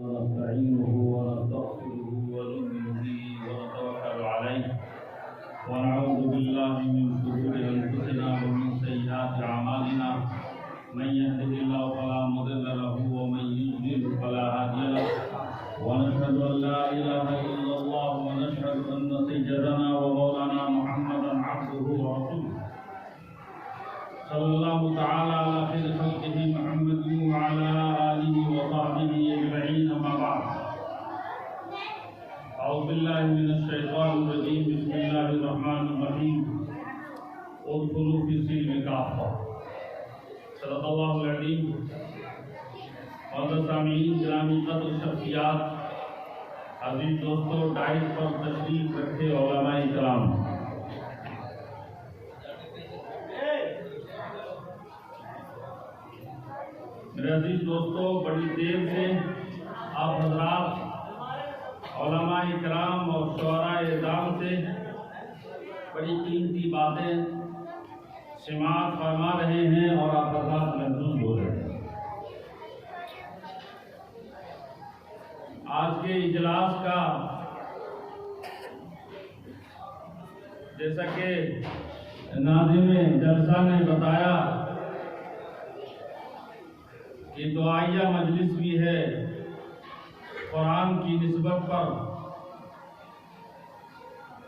ونستعينه ونستغفره ونؤمن به ونتوكل عليه ونعوذ بالله من شرور انفسنا ومن سيئات اعمالنا من يهده الله فلا مضل له ومن يضلل فلا هادي له ونشهد ان لا اله الا الله ونشهد ان سيدنا ومولانا محمدا عبده ورسوله صلى الله تعالى على خير خلقه محمد وعلى آله وصحبه أجمعين أما بعد أعوذ بالله من الشيطان الرجيم بسم الله الرحمن الرحيم ادخلوا في السلم كافة صدق الله العظيم معزز سامعین گرامی قدر شخصیات عزیز دوستوں ڈائٹ پر تشریف رکھے علماء کرام میرے عزیز دوستوں بڑی دیر سے آپ حضرات علماء کرام اور شعراء اعظام سے بڑی قیمتی باتیں سماعت فرما رہے ہیں اور آپ حضرات محظوظ ہو رہے ہیں۔ آج کے اجلاس کا جیسا کہ ناظم جلسہ نے بتایا یہ دعائیہ مجلس بھی ہے، قرآن کی نسبت پر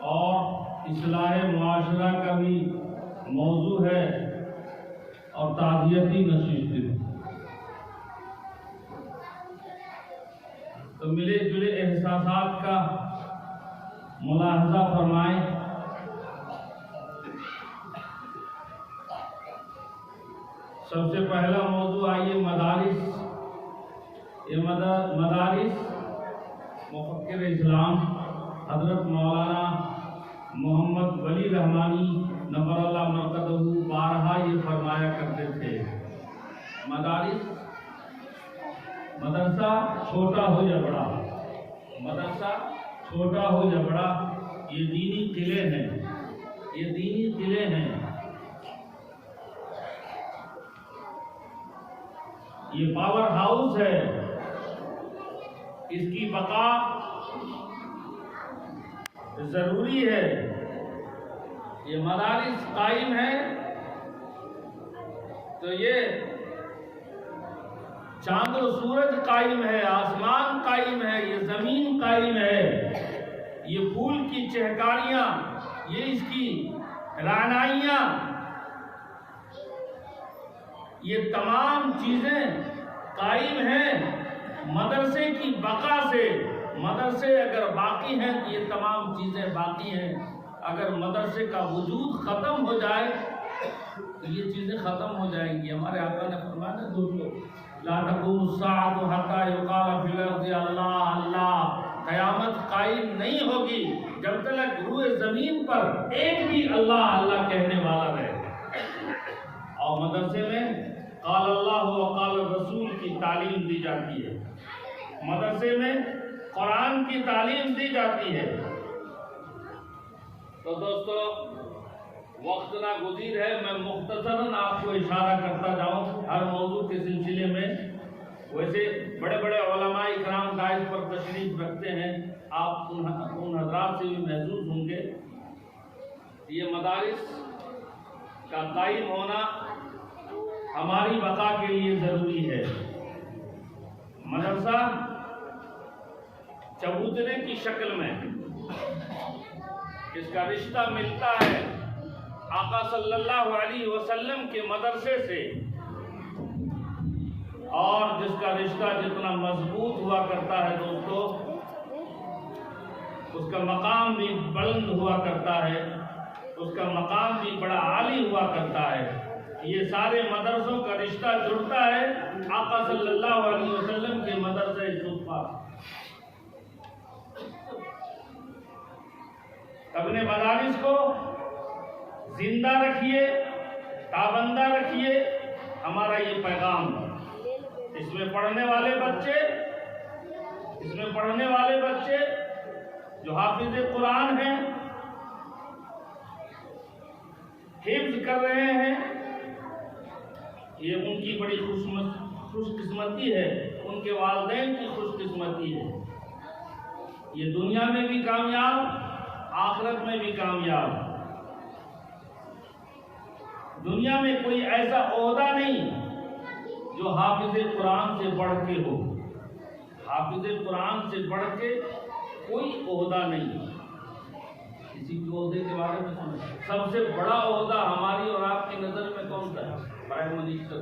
اور اصلاح معاشرہ کا بھی موضوع ہے اور تعزیتی نشست بھی۔ تو ملے جلے احساسات کا ملاحظہ فرمائیں۔ سب سے پہلا موضوع آئیے مدارس۔ یہ مدارس مفکر اسلام حضرت مولانا محمد ولی رحمانی نور اللہ مرقدہ بارہا یہ فرمایا کرتے تھے، مدرسہ چھوٹا ہو یا بڑا، مدرسہ چھوٹا ہو یا بڑا، یہ دینی قلعے ہیں، یہ دینی قلعے ہیں، یہ پاور ہاؤس ہے، اس کی بقا ضروری ہے۔ یہ مدارس قائم ہے تو یہ چاند و سورج قائم ہے، آسمان قائم ہے، یہ زمین قائم ہے، یہ پھول کی چہکاریاں، یہ اس کی رعنائیاں، یہ تمام چیزیں قائم ہیں مدرسے کی بقا سے۔ مدرسے اگر باقی ہیں تو یہ تمام چیزیں باقی ہیں، اگر مدرسے کا وجود ختم ہو جائے تو یہ چیزیں ختم ہو جائیں گی۔ ہمارے آقا نے فرمایا نا دوستو، لا تقوم الساعۃ حتی یقال فی الارض اللہ اللہ، قیامت قائم نہیں ہوگی جب تک روئے زمین پر ایک بھی اللہ اللہ کہنے والا رہے۔ اور مدرسے میں قال اللہ و قال رسول کی تعلیم دی جاتی ہے، مدرسے میں قرآن کی تعلیم دی جاتی ہے۔ تو دوستو وقت ناگزیر ہے، میں مختصراً آپ کو اشارہ کرتا جاؤں ہر موضوع کے سلسلے میں۔ ویسے بڑے بڑے علماء اکرام دائر پر تشریف رکھتے ہیں، آپ ان حضرات سے بھی محظوظ ہوں گے۔ یہ مدارس کا قائم ہونا ہماری بقا کے لیے ضروری ہے۔ مدرسہ چبوترے کی شکل میں اس کا رشتہ ملتا ہے آقا صلی اللہ علیہ وسلم کے مدرسے سے، اور جس کا رشتہ جتنا مضبوط ہوا کرتا ہے دوستو، اس کا مقام بھی بلند ہوا کرتا ہے، اس کا مقام بھی بڑا عالی ہوا کرتا ہے۔ یہ سارے مدرسوں کا رشتہ جڑتا ہے آقا صلی اللہ علیہ وسلم کے مدرسے صوفہ۔ اپنے مدارس کو زندہ رکھیے، تابندہ رکھیے، ہمارا یہ پیغام ہے۔ اس میں پڑھنے والے بچے جو حافظ قرآن ہیں، حفظ کر رہے ہیں، یہ ان کی بڑی خوش قسمتی ہے، ان کے والدین کی خوش قسمتی یہ دنیا میں بھی کامیاب، آخرت میں بھی کامیاب۔ دنیا میں کوئی ایسا عہدہ نہیں جو حافظ قرآن سے بڑھ کے ہو، حافظ قرآن سے بڑھ کے کوئی عہدہ نہیں۔ کسی بھی عہدے کے بارے میں سمجھ، سب سے بڑا عہدہ ہماری اور آپ کی نظر میں کون سا ہے؟ Prime minister.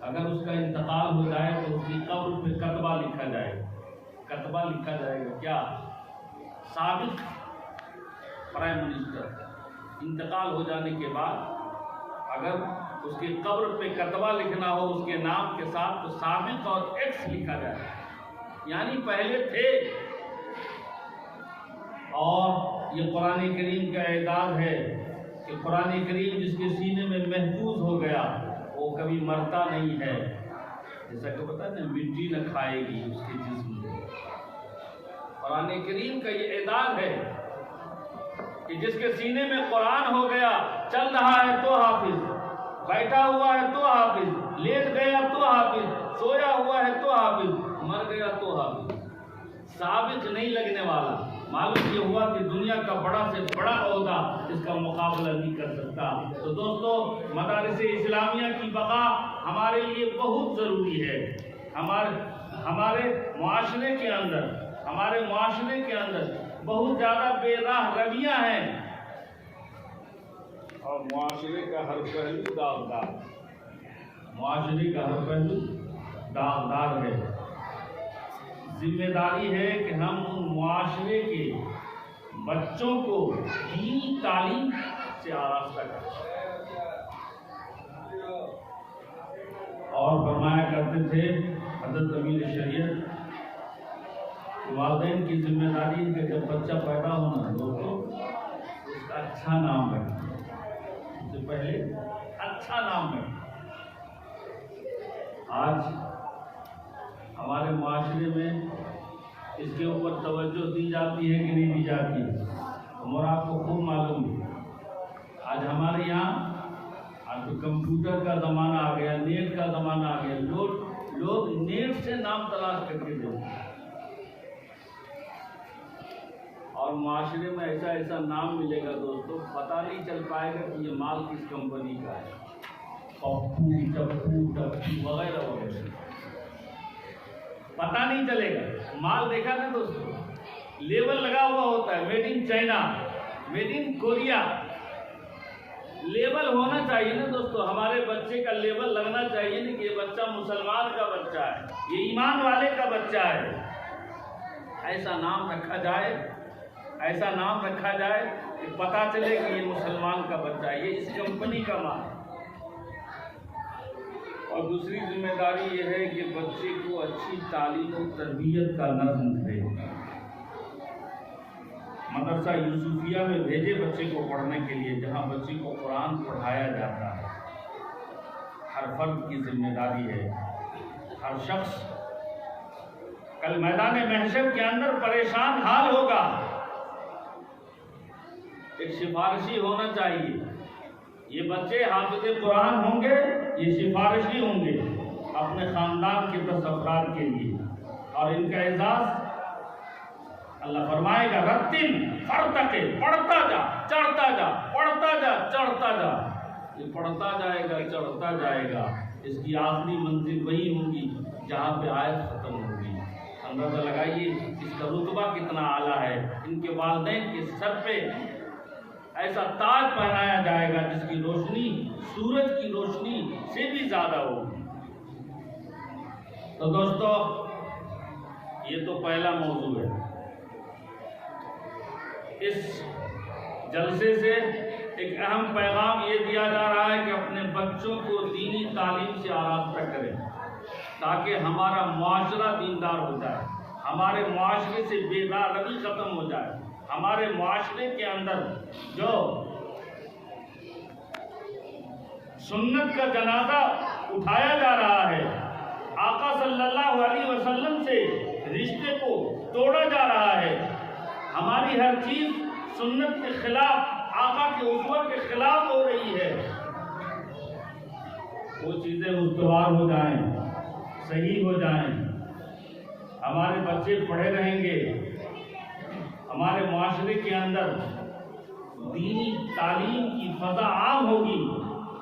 اگر اس کا انتقال ہو جائے تو اس کی قبر پہ کتبہ لکھا جائے گا، کتبہ لکھا جائے گا کیا؟ سابق پرائم منسٹر انتقال ہو جانے کے بعد اگر اس کی قبر پہ کتبہ لکھنا ہو اس کے نام کے ساتھ تو سابق اور ایکس لکھا جائے، یعنی پہلے تھے۔ اور یہ قرآن کریم کا اعزاز ہے کہ قرآن کریم جس کے سینے میں محفوظ ہو گیا وہ کبھی مرتا نہیں ہے، جیسا کہ پتہ ہے مٹی نہ کھائے گی اس کے جسم کو۔ قرآن کریم کا یہ اعزاز ہے کہ جس کے سینے میں قرآن ہو گیا، چل رہا ہے تو حافظ، بیٹھا ہوا ہے تو حافظ، لیٹ گیا تو حافظ، سویا ہوا ہے تو حافظ، مر گیا تو حافظ، سابق نہیں لگنے والا۔ معلوم یہ ہوا کہ دنیا کا بڑا سے بڑا عہدہ اس کا مقابلہ نہیں کر سکتا۔ تو دوستو، مدارس اسلامیہ کی بقا ہمارے لیے بہت ضروری ہے۔ ہمارے معاشرے کے اندر بہت زیادہ بے راہ رویاں ہیں اور معاشرے کا ہر پہلو داغدار ہے۔ ذمہ داری ہے کہ ہم ان معاشرے کے بچوں کو دینی تعلیم سے آراستہ کریں۔ اور فرمایا کرتے تھے حضرت امیر شریعت، والدین کی ذمہ داری ہے کہ جب بچہ پیدا ہونا تو اس کا اچھا نام رکھیں، اس سے پہلے اچھا نام رکھیں۔ آج ہمارے معاشرے میں اس کے اوپر توجہ دی جاتی ہے کہ نہیں دی جاتی ہے؟ اور آپ کو خوب معلوم ہے آج ہمارے یہاں آج تو کمپیوٹر کا زمانہ آ گیا، نیٹ کا زمانہ آ گیا، لوگ نیٹ سے نام تلاش کر کے دیتے ہیں اور معاشرے میں ایسا نام ملے گا دوستو، پتہ نہیں چل پائے گا کہ یہ مال کس کمپنی کا ہے، پپو ٹپو وغیرہ وغیرہ، پتہ نہیں چلے گا۔ مال دیکھا نا دوستو، لیبل لگا ہوا ہوتا ہے، made in China, made in Korea, label ہونا چاہیے نا دوستو۔ ہمارے بچے کا لیبل لگنا چاہیے نا کہ یہ بچہ مسلمان کا بچہ ہے، یہ ایمان والے کا بچہ ہے۔ ایسا نام رکھا جائے کہ پتہ چلے کہ یہ مسلمان کا بچہ ہے، یہ اس کمپنی کا مال ہے۔ اور دوسری ذمہ داری یہ ہے کہ بچے کو اچھی تعلیم و تربیت کا نظم دے۔ مدرسہ یوسفیہ میں بھیجے بچے کو پڑھنے کے لیے، جہاں بچے کو قرآن پڑھایا جاتا ہے۔ ہر فرد کی ذمہ داری ہے، ہر شخص کل میدان محشر کے اندر پریشان حال ہوگا۔ ایک سفارشی ہونا چاہیے، یہ بچے حافظ قرآن ہوں گے، یہ سفارشی ہوں گے اپنے خاندان کے 10 افراد کے لیے، اور ان کا اعزاز اللہ فرمائے گا رتل فرتقِ، پڑھتا جا چڑھتا جا، پڑھتا جا چڑھتا جا۔ یہ پڑھتا جائے گا چڑھتا جائے گا، اس کی آخری منزل وہی ہوگی جہاں پہ آیت ختم ہوگی۔ اندازہ لگائیے اس کا رتبہ کتنا اعلیٰ ہے۔ ان کے والدین کے سر پہ ایسا تاج پہنایا جائے گا جس کی روشنی سورج کی روشنی سے بھی زیادہ ہوگی۔ تو دوستو، یہ تو پہلا موضوع ہے۔ اس جلسے سے ایک اہم پیغام یہ دیا جا رہا ہے کہ اپنے بچوں کو دینی تعلیم سے آراستہ کریں تاکہ ہمارا معاشرہ دیندار ہو جائے، ہمارے معاشرے سے بے راہ روی ختم ہو جائے۔ ہمارے معاشرے کے اندر جو سنت کا جنازہ اٹھایا جا رہا ہے، آقا صلی اللہ علیہ وسلم سے رشتے کو توڑا جا رہا ہے، ہماری ہر چیز سنت کے خلاف، آقا کے اسوہ کے خلاف ہو رہی ہے، وہ چیزیں استوار ہو جائیں، صحیح ہو جائیں۔ ہمارے بچے پڑھے رہیں گے، ہمارے معاشرے کے اندر دینی تعلیم کی فضا عام ہوگی،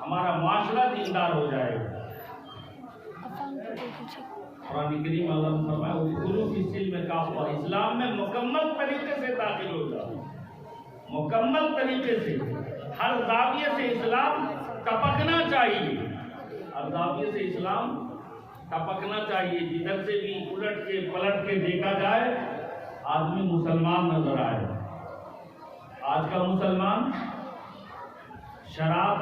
ہمارا معاشرہ دیندار ہو جائے گا۔ قرآن کریم اللہ نے فرمایا ادخلوا فی السلم کافہ، اسلام میں مکمل طریقے سے داخل ہو جاؤ، مکمل طریقے سے، ہر زاویے سے اسلام ٹپکنا چاہیے، ہر زاویے سے اسلام ٹپکنا چاہیے، جدھر سے بھی الٹ کے پلٹ کے دیکھا جائے آدمی مسلمان نظر آئے۔ آج کا مسلمان شراب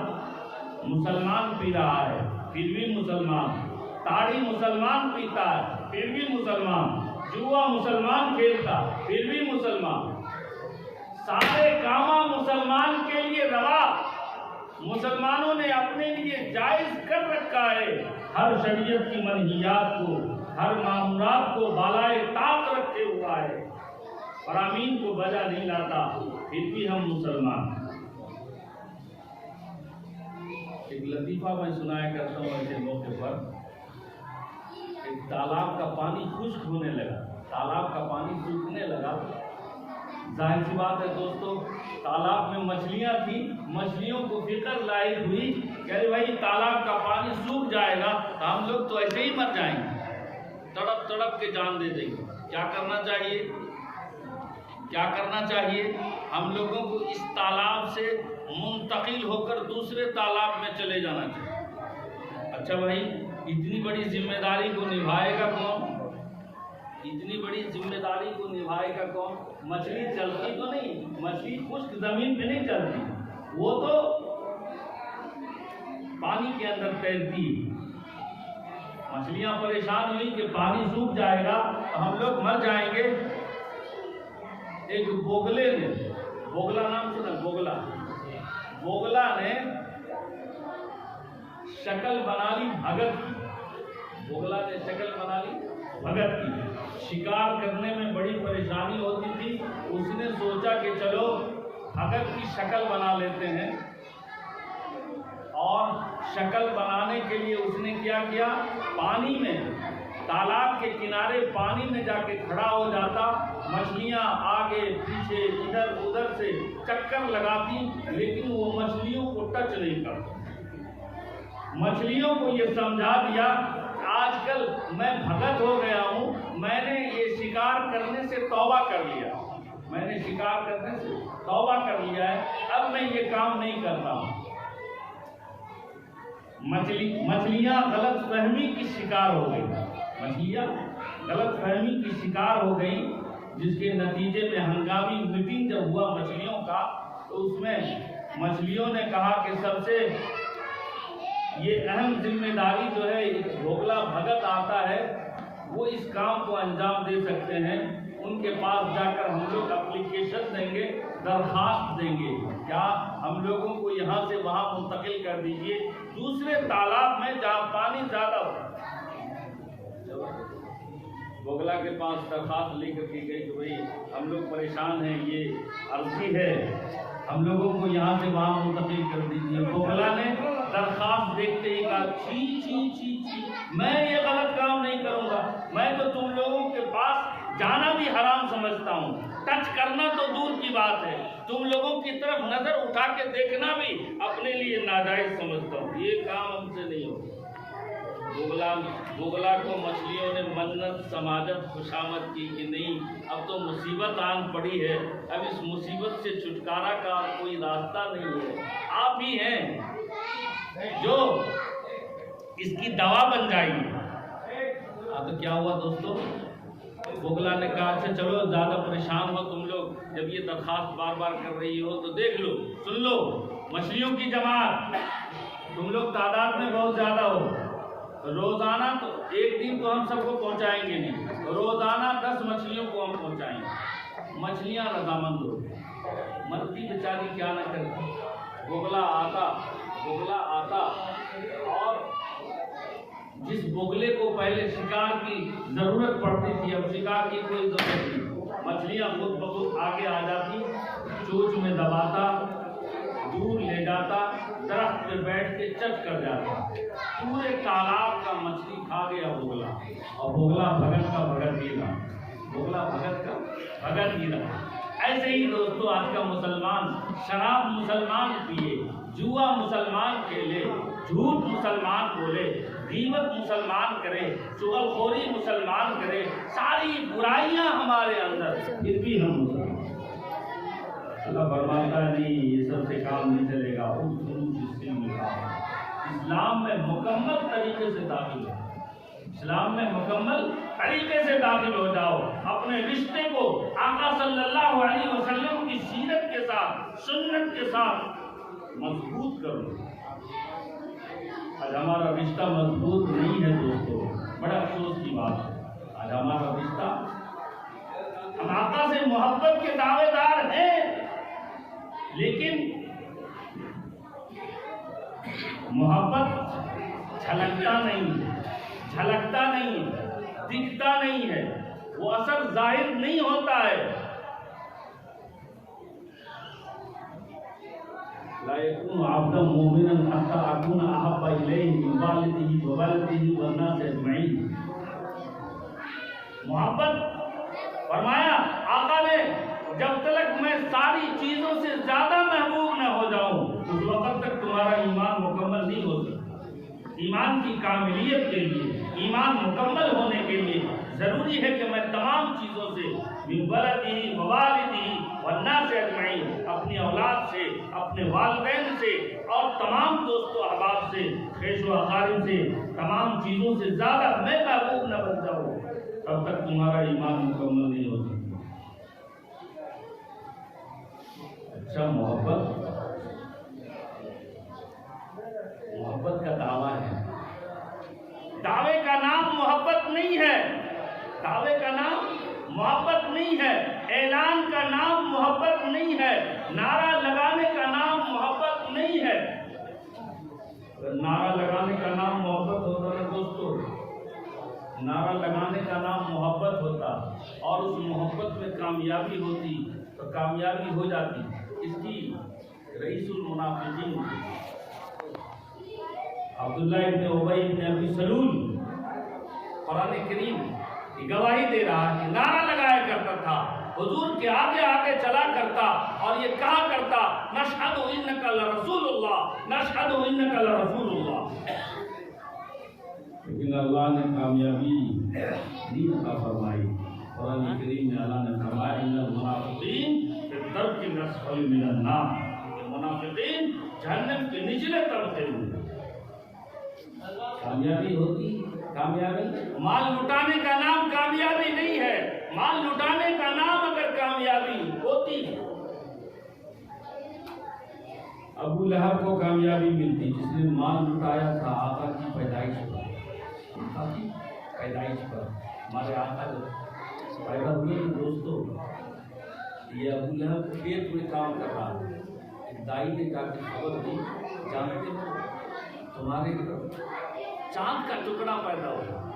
مسلمان پی رہا ہے پھر بھی مسلمان، تاڑی مسلمان پیتا ہے پھر بھی مسلمان، جوا مسلمان کھیلتا پھر بھی مسلمان، سارے کاماں مسلمان کے لیے روا، مسلمانوں نے اپنے لیے جائز کر رکھا ہے، ہر شریعت کی منہیات کو، ہر معمورات کو بالائے طاق رکھے ہوا ہے، فرامین کو بجا نہیں لاتا پھر بھی ہم مسلمان۔ ایک لطیفہ میں سنایا کرتا ہوں ایسے موقع پر، ایک تالاب کا پانی خشک ہونے لگا، تالاب کا پانی سوکھنے لگا، ظاہر سی بات ہے دوستو تالاب میں مچھلیاں تھیں، مچھلیوں کو فکر لاحق ہوئی کہ ارے بھائی تالاب کا پانی سوکھ جائے گا تو ہم لوگ تو ایسے ہی مر جائیں گے، تڑپ تڑپ کے جان دے دیں گے۔ کیا کرنا چاہیے؟ کیا کرنا چاہیے؟ ہم لوگوں کو اس تالاب سے منتقل ہو کر دوسرے تالاب میں چلے جانا چاہیے۔ اچھا بھائی اتنی بڑی ذمہ داری کو نبھائے گا کون؟ اتنی بڑی ذمہ داری کو نبھائے گا کون؟ مچھلی چلتی تو نہیں، مچھلی خشک زمین پہ نہیں چلتی، وہ تو پانی کے اندر تیرتی۔ مچھلیاں پریشان ہوئی کہ پانی سوکھ جائے گا تو ہم لوگ مر جائیں گے۔ ایک بوگلے نے، بوگلا نام سنا؟ بوگلا نے شکل بنا لی بھگت کی، بوگلا نے شکل بنا لی بھگت کی، شکار کرنے میں بڑی پریشانی ہوتی تھی، اس نے سوچا کہ چلو بھگت کی شکل بنا لیتے ہیں، اور شکل بنانے کے لیے اس نے کیا کیا، پانی میں، تالاب کے کنارے پانی میں جا کے کھڑا ہو جاتا، مچھلیاں آگے پیچھے ادھر ادھر سے چکر لگاتی لیکن وہ مچھلیوں کو ٹچ نہیں کرتا۔ مچھلیوں کو یہ سمجھا دیا آج کل میں بھگت ہو گیا ہوں، میں نے یہ شکار کرنے سے توبہ کر لیا، میں نے شکار کرنے سے توبہ کر لیا ہے، اب میں یہ کام نہیں کرتا ہوں۔ مچھلیاں غلط فہمی کی شکار ہو گئی، مچھلیاں غلط فہمی کی شکار ہو گئی، جس کے نتیجے میں ہنگامی میٹنگ جب ہوا مچھلیوں کا تو اس میں مچھلیوں نے کہا کہ سب سے یہ اہم ذمہ داری جو ہے بوگلا بھگت آتا ہے وہ اس کام کو انجام دے سکتے ہیں، ان کے پاس جا کر ہم لوگ اپلیکیشن دیں گے، درخواست دیں گے، کیا ہم لوگوں کو یہاں سے وہاں منتقل کر دیجئے دوسرے تالاب میں جہاں پانی زیادہ ہو۔ بوگلا کے پاس درخواست لے کر کی گئی کہ بھائی ہم لوگ پریشان ہیں، یہ عرضی ہے، ہم لوگوں کو یہاں سے وہاں منتقل کر دیجیے۔ بوگلا نے درخواست دیکھتے ہی کہا چھی چھی چھی چھی، میں یہ غلط کام نہیں کروں گا، میں تو تم لوگوں کے پاس جانا بھی حرام سمجھتا ہوں، ٹچ کرنا تو دور کی بات ہے، تم لوگوں کی طرف نظر اٹھا کے دیکھنا بھی اپنے لیے ناجائز سمجھتا ہوں، یہ کام ہم سے نہیں ہوگا۔ بوگلا کو مچھلیوں نے منت سماجت خوشامد کی کہ نہیں اب تو مصیبت آن پڑی ہے، اب اس مصیبت سے چھٹکارا کا کوئی راستہ نہیں ہے، آپ ہی ہیں جو اس کی دوا بن جائے گی۔ تو کیا ہوا دوستو، بوگلا نے کہا اچھا چلو زیادہ پریشان ہو تم لوگ، جب یہ درخواست بار بار کر رہی ہو تو دیکھ لو، سن لو، مچھلیوں کی جماعت تم لوگ تعداد میں بہت زیادہ ہو، روزانہ تو ایک دن تو ہم سب کو پہنچائیں گے نہیں، روزانہ 10 مچھلیوں کو ہم پہنچائیں گے، مچھلیاں رضامند ہو، مرتی بیچاری کیا نہ کرتی، بوگلا آتا اور جس بوگلے کو پہلے شکار کی ضرورت پڑتی تھی اب شکار کی کوئی ضرورت نہیں، مچھلیاں خود بخود آگے آ جاتی، چونچ میں دباتا، دور لے جاتا، درخت پہ بیٹھ کے چٹ کر جاتا، پورے تالاب کا مچھلی کھا گیا بوگلا، اور بوگلا بھگت کا بھگت ہی تھا۔ بولا بھگت کا بھگت ہی رہا۔ ایسے ہی دوستو آج کا مسلمان شراب مسلمان پیے، جوا مسلمان کھیلے، جھوٹ مسلمان بولے، غیبت مسلمان کرے، چغل خوری مسلمان کرے، ساری برائیاں ہمارے اندر، پھر بھی ہم مسلمان۔ اللہ فرماتا ہے نہیں یہ سب سے کام نہیں چلے گا، اسلام میں مکمل طریقے سے داخل ہو، اسلام میں مکمل طریقے سے داخل ہو جاؤ، اپنے رشتے کو آقا صلی اللہ علیہ وسلم کی سیرت کے ساتھ، سنت کے ساتھ مضبوط کرو۔ آج ہمارا رشتہ مضبوط نہیں ہے دوستو، بڑا افسوس کی بات ہے۔ آج ہمارا رشتہ، ہم آقا سے محبت کے دعوے دار ہیں، لیکن محبت جھلکتا نہیں ہے، دکھتا نہیں ہے، وہ اثر ظاہر نہیں ہوتا ہے۔ لا يكون عبدا مؤمنا حتى اكون احب اليه من والده وولده والناس اجمعين۔ محبت فرمایا آقا نے جب تک میں ساری چیزوں سے زیادہ محبوب نہ ہو جاؤں اس وقت تک تمہارا ایمان مکمل نہیں ہو سکتا۔ ایمان کی کاملیت کے لیے، ایمان مکمل ہونے کے لیے ضروری ہے کہ میں تمام چیزوں سے، من ولدی ووالدی والناس اجمعین، اپنی اولاد سے، اپنے والدین سے اور تمام دوست و احباب سے، خیش و اقارب سے، تمام چیزوں سے زیادہ میں محبوب نہ بن جاؤں تب تک تمہارا ایمان مکمل نہیں ہو سکتا۔ اچھا، محبت کا دعویٰ ہے، دعوے کا نام محبت نہیں ہے، دعوے کا نام محبت نہیں ہے، اعلان کا نام محبت نہیں ہے، نعرہ لگانے کا نام محبت نہیں ہے۔ اگر نعرہ لگانے کا نام محبت ہوتا ہے دوستو، نعرہ لگانے کا نام محبت ہوتا اور اس محبت میں کامیابی ہوتی تو کامیابی ہو جاتی۔ اس کی رئیس المنافقین عبداللہ ابن ابی ابن ابی سلول قرآن کریم کی گواہی دے رہا ہے کہ نعرہ لگایا کرتا تھا، حضور کے آگے آگے چلا کرتا اور یہ کہا کرتا نشہد انک لرسول اللہ، نشہد انک لرسول اللہ۔ لیکن اللہ نے کامیابی نہیں عطا فرمائی۔ قرآن کریم میں اللہ نے فرمایا ان المنافقین فی الدرک الاسفل من النار، منافقین جہنم کے نچلے طبقے میں۔ کامیابی ہوتی، کامیابی مال لٹانے کا نام کامیابی نہیں ہے، مال لٹانے کا نام اگر کامیابی ہوتی، ابو لہب کو کامیابی ملتی جس نے مال لٹایا تھا آقا کی پیدائش پر، آقا کی پیدائش پر۔ ہمارے آقا جو پیدا ہوئے دوستو، یہ ابو لہب کھیت میں کام کر رہا تھا، ایک دائی نے جا کے خبر دی، جانتے ہو تمہارے چاند کا ٹکڑا پیدا ہوا،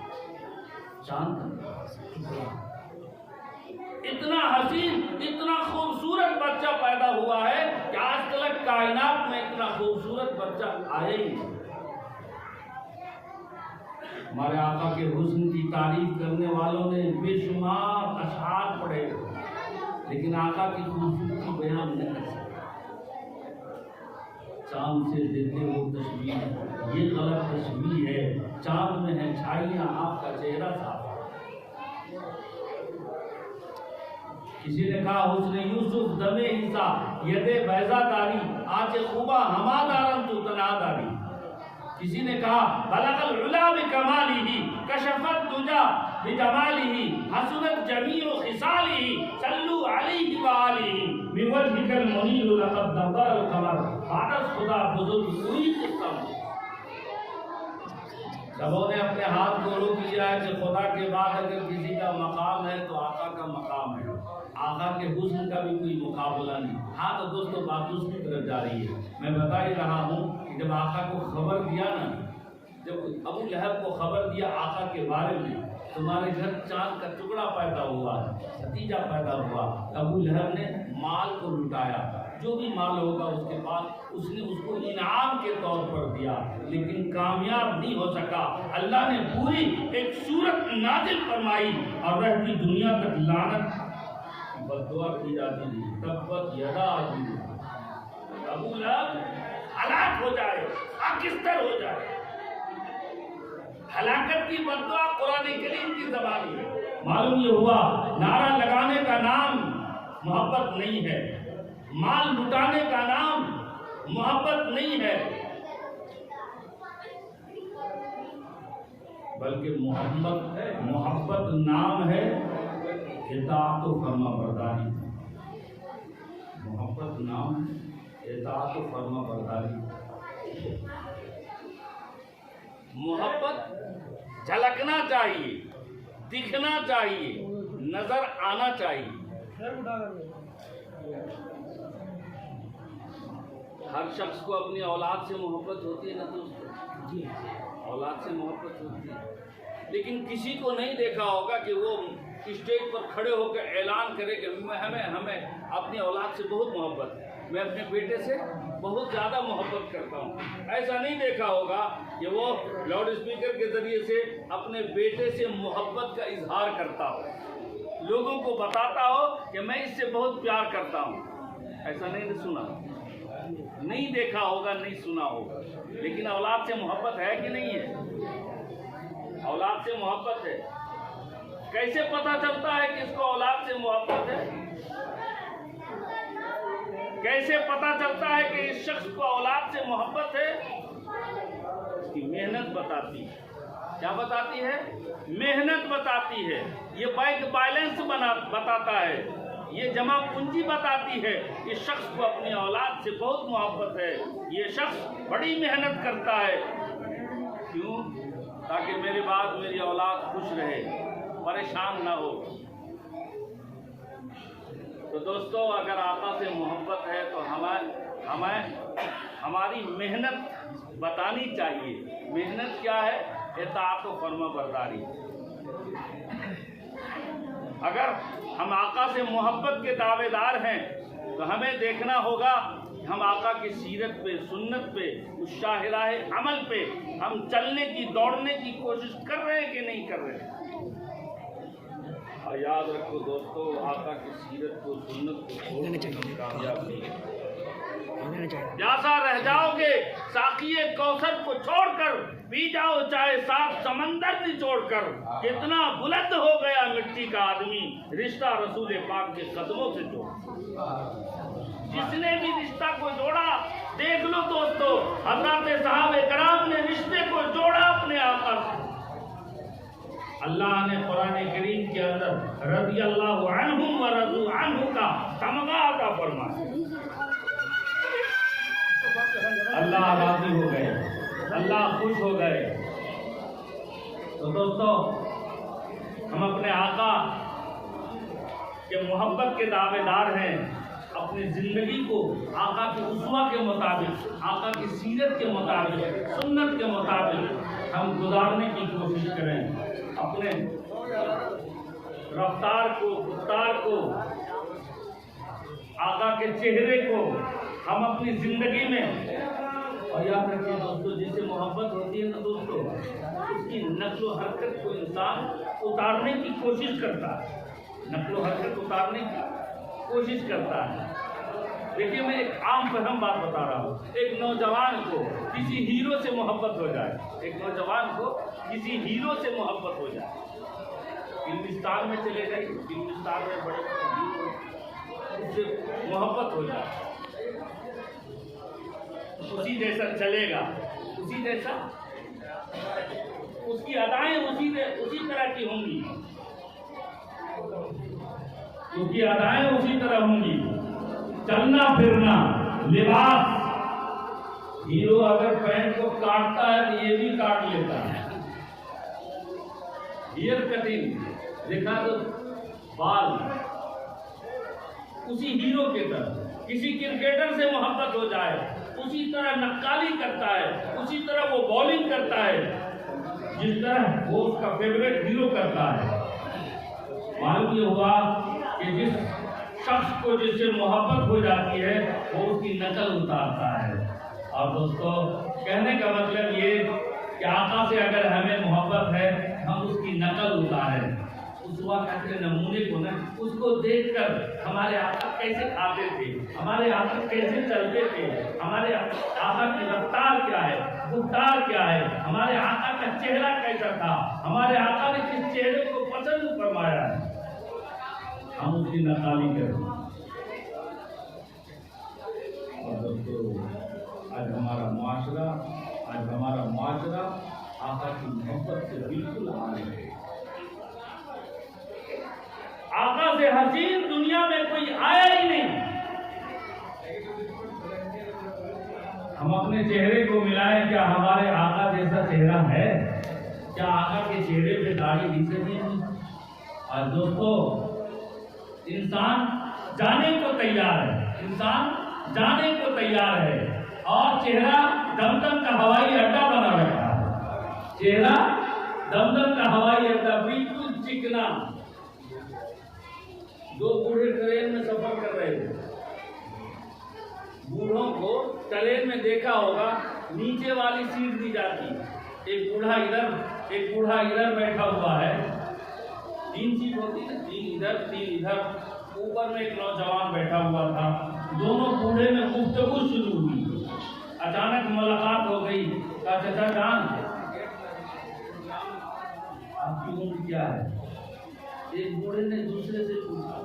چاند کا ٹکڑا، اتنا حسین، اتنا خوبصورت بچہ پیدا ہوا ہے کہ آج تک کائنات میں اتنا خوبصورت بچہ آیا ہی نہیں۔ ہمارے آقا کے حسن کی تعریف کرنے والوں نے بے شمار اشعار پڑھے، لیکن آقا کی خوبصورتی بیان نہیں کر سکتے۔ چاند سے دیکھے وہ تشبیہ، یہ غلط تشبیہ ہے، چاند میں ہے چھائیاں، آپ کا چہرہ صاف۔ کسی نے کہا حسن یوسف دم عیسیٰ ید بیضا داری، آج خوبہ ہما دارن تو تنا داری۔ کسی نے کہا بلغ العلا بکمالہ کشفت دجا بجمالہ حسنت جمیع خصالہ صلو علیہ وآلہ من وجہک المنیر لقد دبر القمر۔ بارش خدا بزرگ ہوئی قسم، سبوں نے اپنے ہاتھ کو روک لیا ہے کہ خدا کے بعد اگر کسی کا مقام ہے تو آقا کا مقام ہے، آقا کے حسن کا بھی کوئی مقابلہ نہیں۔ ہاں تو دوستو بات دوسری طرف جا رہی ہے، میں بتا ہی رہا ہوں کہ جب آقا کو خبر دیا نا، جب ابو لہب کو خبر دیا آقا کے بارے میں، تمہارے گھر چاند کا ٹکڑا پیدا ہوا ہے، بھتیجا پیدا ہوا، ابو لہب نے مال کو لٹایا، جو بھی مال ہوگا اس کے پاس اس نے اس کو انعام کے طور پر دیا، لیکن کامیاب نہیں ہو سکا۔ اللہ نے پوری ایک صورت نازل فرمائی اور رہتی دنیا تک لعنت بد دعا کی جاتی تھی، تبت یدا ابو لہب ہلاک ہو جائے، خاکستر ہو جائے۔ ہلاکت کی بد دعا قرآن کریم کی زبان ہے۔ معلوم یہ ہوا نعرہ لگانے کا نام محبت نہیں ہے، مال لٹانے کا نام محبت نہیں ہے، بلکہ محبت نام ہے اطاعت و فرما برداری۔ محبت نام اطاعت و فرما برداری۔ محبت جھلکنا چاہیے، دکھنا چاہیے، نظر آنا چاہیے۔ ہر شخص کو اپنی اولاد سے محبت ہوتی ہے نا دوستو، اولاد سے محبت ہوتی ہے، لیکن کسی کو نہیں دیکھا ہوگا کہ وہ اسٹیج پر کھڑے ہو کے اعلان کرے کہ ہمیں اپنی اولاد سے بہت محبت ہے، میں اپنے بیٹے سے بہت زیادہ محبت کرتا ہوں۔ ایسا نہیں دیکھا ہوگا کہ وہ لاؤڈ اسپیکر کے ذریعے سے اپنے بیٹے سے محبت کا اظہار کرتا ہو، لوگوں کو بتاتا ہو کہ میں اس سے بہت پیار کرتا ہوں۔ ایسا نہیں سنا، نہیں دیکھا ہوگا، نہیں سنا ہوگا، لیکن اولاد سے محبت ہے کہ نہیں ہے؟ اولاد سے محبت ہے۔ کیسے پتہ چلتا ہے کہ اس کو اولاد سے محبت ہے؟ کیسے پتہ چلتا ہے کہ اس شخص کو اولاد سے محبت ہے؟ اس کی محنت بتاتی ہے۔ کیا بتاتی ہے؟ محنت بتاتی ہے۔ یہ بینک بیلنس بتاتا ہے، یہ جمع پونجی بتاتی ہے۔ اس شخص کو اپنی اولاد سے بہت محبت ہے، یہ شخص بڑی محنت کرتا ہے۔ کیوں؟ تاکہ میرے بعد میری اولاد خوش رہے، پریشان نہ ہو۔ تو دوستو، اگر آقا سے محبت ہے تو ہمیں ہماری محنت بتانی چاہیے۔ محنت کیا ہے؟ اطاعت و فرما برداری۔ اگر ہم آقا سے محبت کے دعوے دار ہیں تو ہمیں دیکھنا ہوگا کہ ہم آقا کی سیرت پہ، سنت پہ، اس شاہراہ عمل پہ ہم چلنے کی، دوڑنے کی کوشش کر رہے ہیں کہ نہیں کر رہے ہیں۔ اور یاد رکھو دوستو، آقا کی سیرت کو، سنت کو چھوڑنے کی کامیاب نہیں ہے۔ جیسا رہ جاؤ گے ساقی کوثر کو چھوڑ کر، پی جاؤ چاہے سات سمندر نچوڑ کر۔ کتنا بلند ہو گیا مٹی کا آدمی، رشتہ رسول پاک کے قدموں سے جوڑ۔ جس نے بھی رشتہ کو جوڑا، دیکھ لو دوستو، حضرات صحابہ کرام نے رشتے کو جوڑا اپنے آقا سے۔ اللہ نے قرآن کریم کے اندر رضی اللہ عنہم و رضوا عنہ کا تمغہ عطا فرمایا۔ اللہ راضی ہو گئے، اللہ خوش ہو گئے۔ تو دوستو، ہم اپنے آقا کے محبت کے دعوے دار ہیں۔ اپنی زندگی کو آقا کی اسوہ کے مطابق، آقا کی سیرت کے مطابق، سنت کے مطابق ہم گزارنے کی کوشش کریں۔ اپنے رفتار کو، گفتار کو، آقا کے چہرے کو ہم اپنی زندگی میں، اور یاد رکھیے دوستو، جس سے محبت ہوتی ہے نا دوستو، اس کی نقل و حرکت کو انسان اتارنے کی کوشش کرتا ہے، نقل و حرکت اتارنے کی کوشش کرتا ہے۔ دیکھیے، میں ایک عام فہم بات بتا رہا ہوں۔ ایک نوجوان کو کسی ہیرو سے محبت ہو جائے، ایک نوجوان کو کسی ہیرو سے محبت ہو جائے، فلمستان میں چلے گئے، فلمستان میں بڑے ہیرو اس سے محبت ہو جائے، اسی جیسا چلے گا، اسی جیسا، اس کی ادائیں اسی طرح کی ہوں گی، اس کی ادائیں اسی طرح ہوں گی، چلنا پھرنا، لباس۔ ہیرو اگر پینٹ کو کاٹتا ہے تو یہ بھی کاٹ لیتا ہے، ہیئر کٹنگ دیکھا تو بال اسی ہیرو کے طرح۔ کسی کرکٹر سے محبت ہو جائے، اسی طرح نقالی کرتا ہے، اسی طرح وہ بولنگ کرتا ہے جس طرح وہ اس کا فیوریٹ ہیرو کرتا ہے۔ معلوم یہ ہوا کہ جس شخص کو جس سے محبت ہو جاتی ہے وہ اس کی نقل اتارتا ہے۔ اور دوستو کہنے کا مطلب یہ کہ آقا سے اگر ہمیں محبت ہے ہم اس کی نقل اتاریں، اس وقت کے نمونے کو نا اس کو دیکھ کر ہمارے آقا کیسے کھاتے تھے، ہمارے آقا کیسے چلتے تھے، ہمارے آقا کی رفتار کیا ہے، گفتار کیا ہے، ہمارے آقا کا چہرہ کیسا تھا، ہمارے آقا نے کس چہرے کو پسند فرمایا ہے، ہم اس کی نقالی کریں۔ اور دوستو آج ہمارا معاشرہ آقا کی محبت سے بالکل عاری ہے۔ آقا سے حسین دنیا میں کوئی آیا ہی نہیں۔ ہم اپنے چہرے کو ملائیں، کیا ہمارے آقا جیسا چہرہ ہے؟ کیا آقا کے چہرے پہ داڑھی دکھ رہی ہے؟ اور دوستو انسان جانے کو تیار ہے اور چہرہ دمدم کا ہوائی اڈا بنا رکھا ہے، چہرہ دمدم کا ہوائی اڈا بالکل چکنا۔ دو بوڑھے ٹرین میں سفر کر رہے تھے، بوڑھوں کو ٹرین میں دیکھا ہوگا نیچے والی سیٹ دی جاتی، ایک بوڑھا ادھر بیٹھا ہوا ہے، 3 سیٹ ہوتی ہے، 3 ادھر 3 ادھر، اوپر میں ایک نوجوان بیٹھا ہوا تھا۔ دونوں بوڑھے میں گفتگو شروع ہوئی، اچانک ملاقات ہو گئی، کہا چچا جان آپ کی عمر کیا ہے؟ ایک بوڑھے نے دوسرے سے پوچھا،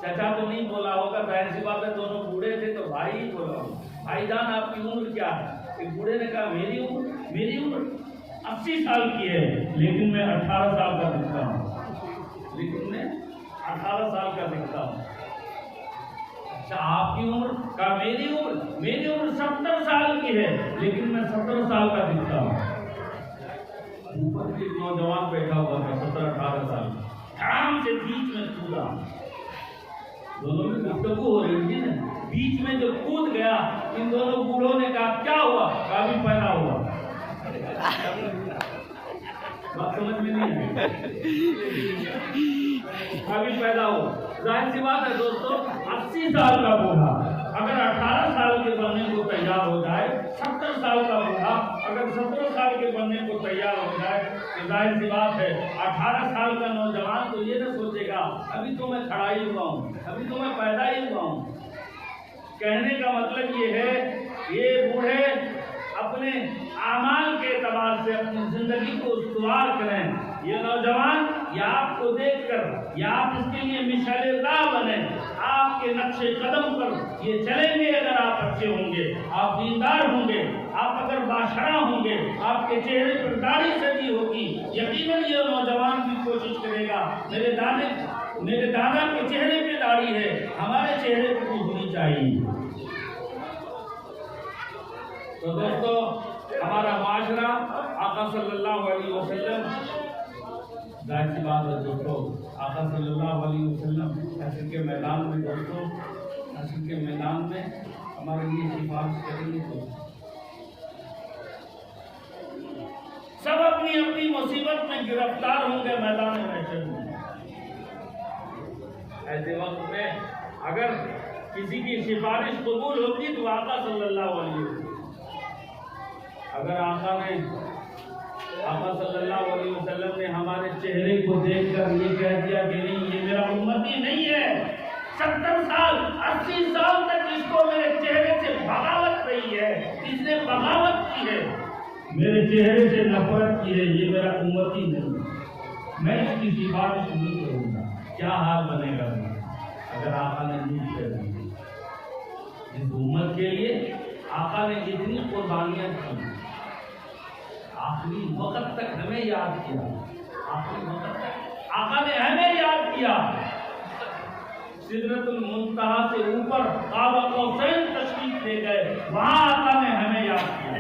چچا تو نہیں بولا ہوگا، ظاہر سی بات ہے دونوں بوڑھے تھے تو بھائی ہی بولا ہوگا، بھائی جان آپ کی عمر کیا ہے؟ ایک بوڑھے نے کہا میری عمر 80 سال کی ہے، لیکن میں 18 سال کا دکھتا ہوں، اچھا آپ کی عمر؟ کہا میری عمر 70 سال کی ہے، لیکن میں 17 سال کا دکھتا ہوں۔ اوپر ایک نوجوان بیٹھا ہوا تھا 17-18 سال، آرام سے بیچ میں کودا، دونوں میں گفتگو ہو رہی تھی نا، بیچ میں جو کود گیا، ان دونوں بوڑھوں نے کہا کیا ہوا؟ کہا بھی پیدا ہوا۔ بات سمجھ میں نہیں آئی، ابھی پیدا ہو۔ ظاہر سی بات ہے دوستو 80 سال کا بوڑھا اگر 18 سال کے بننے کو تیار ہو جائے، 70 سال کا بوڑھا اگر 17 سال کے بننے کو تیار ہو جائے، تو ظاہر سی بات ہے 18 سال کا نوجوان تو یہ نہ سوچے گا ابھی تو میں کھڑا ہی ہوا ہوں، ابھی تو میں پیدا ہی ہوا ہوں۔ کہنے کا مطلب یہ ہے یہ بوڑھے اپنے اعمال کے اعتبار سے اپنی زندگی کو استوار کریں، یہ نوجوان یا آپ کو دیکھ کر یا آپ اس کے لیے مثال راہ بنیں، آپ کے نقش قدم پر یہ چلیں گے۔ اگر آپ اچھے ہوں گے، آپ دیندار ہوں گے، آپ اگر باشرہ ہوں گے، آپ کے چہرے پر داڑھی سجی ہوگی، یقیناً یہ نوجوان بھی کوشش کرے گا میرے دادا کے چہرے پہ داڑھی ہے، ہمارے چہرے پہ بھی ہونی چاہیے۔ تو دوستو ہمارا معاشرہ آقا صلی اللہ علیہ وسلم، ظاہر سی بات ہے دوستو آقا صلی اللہ علیہ وسلم حشر کے میدان میں ہمارے لیے سفارش کریں گے، تو سب اپنی اپنی مصیبت میں گرفتار ہوں گے میدان محشر میں۔ ایسے وقت میں اگر کسی کی سفارش قبول ہوگی تو آقا صلی اللہ علیہ وسلم، اگر آقا صلی اللہ علیہ وسلم نے ہمارے چہرے کو دیکھ کر یہ کہہ دیا کہ نہیں یہ میرا امتی نہیں ہے، 70 سال 80 سال تک اس کو میرے چہرے سے بغاوت رہی ہے، اس نے بغاوت کی ہے، میرے چہرے سے نفرت کی ہے، یہ میرا امتی نہیں ہے، میں اس کی سفارش نہیں کروں گا۔ کیا حال بنے گا اگر آقا نے نہیں کر دی؟ اس امت کے لیے آقا نے اتنی قربانیاں کی، آخری وقت تک ہمیں یاد کیا، آخری وقت تک آقا نے ہمیں یاد کیا، سدرۃ المنتہا سے اوپر قاب قوسین تشریف لے گئے، وہاں آقا نے ہمیں یاد کیا،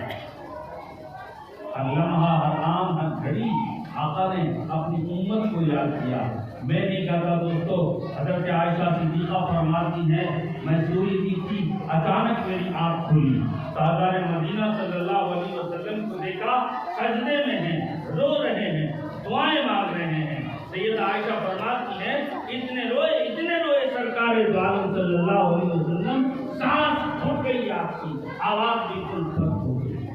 ہر لمحہ ہر آن ہر گھڑی آقا نے اپنی امت کو یاد کیا۔ میں نہیں کہتا دوستو، حضرت عائشہ صدیقہ فرماتی ہیں میں سوئی ہوئی تھی، اچانک میری آنکھ کھلی، تاجدار مدینہ صلی اللہ علیہ وسلم کو دیکھا، سجدے میں ہیں، رو رہے ہیں، دعائیں مانگ رہے ہیں۔ سید عائشہ فرماتی ہیں اتنے روئے سرکار دو عالم صلی اللہ علیہ وسلم سانس گھٹ گئی آپ کی، آواز بالکل بند ہو گئی۔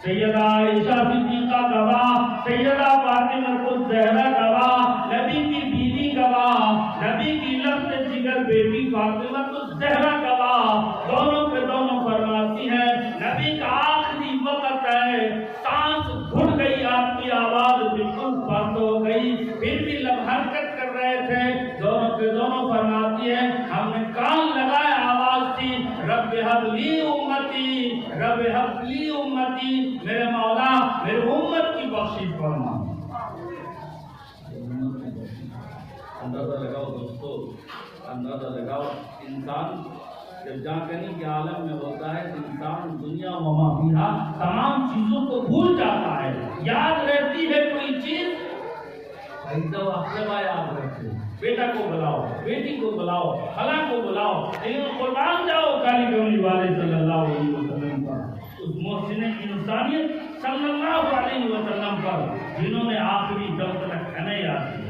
سیدہ عائشہ صدیقہ گواہ، سیدہ فاطمہ الزہرا گواہ، نبی کی بیوی گواہ، نبی کی لفظ جگر بیٹی فاطمہ الزہرا گواہ، دونوں کے دونوں فرماتی ہیں نبی کا آخری وقت ہے، سانس گھٹ گئی، آپ کی آواز بالکل بند ہو گئی، پھر بھی لب حرکت کر رہے تھے، دونوں کے دونوں فرماتی ہیں ہم نے کان لگائے، آواز تھی رب ہب لی امتی، رب ہب لی امتی، میرے مولا میرے امت کی بخشش فرما۔ اندازہ لگاؤ دوستو، اندازہ لگاؤ، انسان جب جا کرنے کے عالم میں ہوتا ہے انسان دنیا و ما فیہا تمام چیزوں کو بھول جاتا ہے، یاد رہتی ہے کوئی چیز تو اقربا یاد رکھتے، بیٹا کو بلاؤ، بیٹی کو بلاؤ، خالہ کو بلاؤ، لیکن قربان جاؤ کالی کملی والے صلی اللہ علیہ وسلم پر، اس محسن انسانیت صلی اللہ علیہ وسلم پر جنہوں نے آخری دم تک ہمیں یاد کیا۔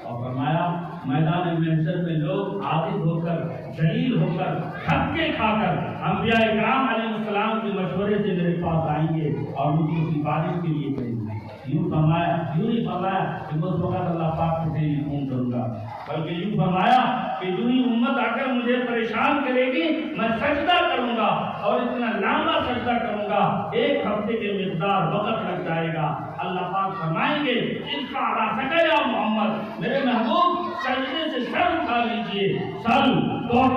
اور فرمایا میدان محشر میں لوگ عاجز ہو کر، ذلیل ہو کر، دھکے کھا کر انبیاء کرام علیہ السلام کے مشورے سے میرے پاس آئیں گے اور مجھے سفارش کے لیے کہیں گے۔ یوں فرمایا، یوں نہیں فرمایا کہ اس وقت اللہ پاک سے نہیں فون کروں گا، بلکہ یوں فرمایا کہ جو ہی امت آ کر مجھے پریشان کرے گی میں سجدہ کروں گا، اور اتنا لمبا سجدہ کروں گا 1 ہفتے کے مقدار وقت لگ جائے گا۔ اللہ پاک فرمائیں گے ان کا راسکہ یا محمد، میرے محبوب سجدے سے سر اٹھا لیجئے، سل توڑ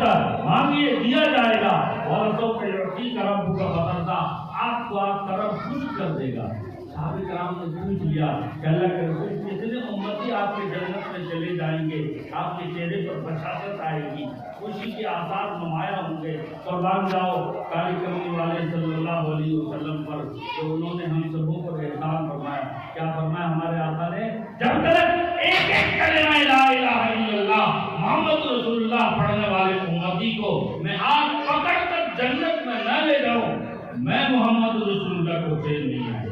مانگیے دیا جائے گا، اور تو پیڑی کا رب کا فتردہ، آپ کو آپ کا رب خوش کر دے گا۔ صحابہ کرام نے پوچھ لیا کہ اللہ کے رسول کتنے امتی آپ کے جنت میں چلے جائیں گے، آپ کے چہرے پر بشاشت آئے گی، خوشی کے آثار نمایاں ہوں گے، قربان جاؤ کالی کملی والے صلی اللہ علیہ وسلم پر جو انہوں نے ہم سبوں پر احسان فرمایا۔ کیا فرمایا ہمارے آقا نے؟ جب تک ایک ایک کلمہ لا الہ الا اللہ محمد رسول اللہ پڑھنے والے امتی کو میں ہاتھ پکڑ کر جنت میں نہ لے جاؤں، میں محمد رسول اللہ کو چین نہیں آئے۔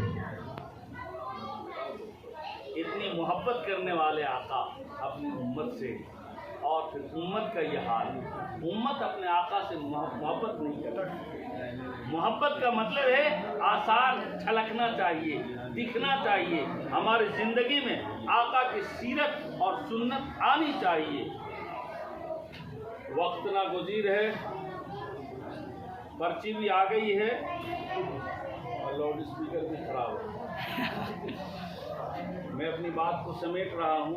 اتنی محبت کرنے والے آقا اپنی امت سے، اور پھر امت کا یہ حال، امت اپنے آقا سے محبت نہیں کرتی۔ محبت کا مطلب ہے آثار چھلکنا چاہیے، دکھنا چاہیے، ہماری زندگی میں آقا کی سیرت اور سنت آنی چاہیے۔ وقت ناگزیر ہے، پرچی بھی آ گئی ہے اور لاؤڈ اسپیکر بھی خراب ہے۔ میں اپنی بات کو سمیٹ رہا ہوں،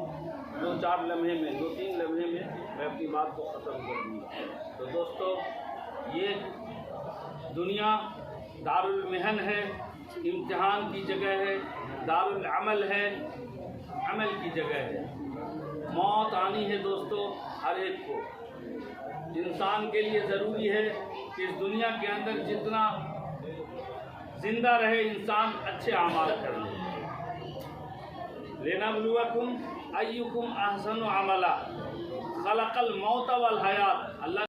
2-4 لمحے میں، 2-3 لمحے میں اپنی بات کو ختم کر دوں گا۔ تو دوستو، یہ دنیا دارالمحن ہے، امتحان کی جگہ ہے، دارالعمل ہے، عمل کی جگہ ہے۔ موت آنی ہے دوستو ہر ایک کو۔ انسان کے لیے ضروری ہے کہ اس دنیا کے اندر جتنا زندہ رہے انسان اچھے اعمال کر لے۔ لِنَبْلُوَكُمْ أَيُّكُمْ أَحْسَنُ عَمَلًا خَلَقَ الْمَوْتَ وَالْحَيَاةَ۔ اللہ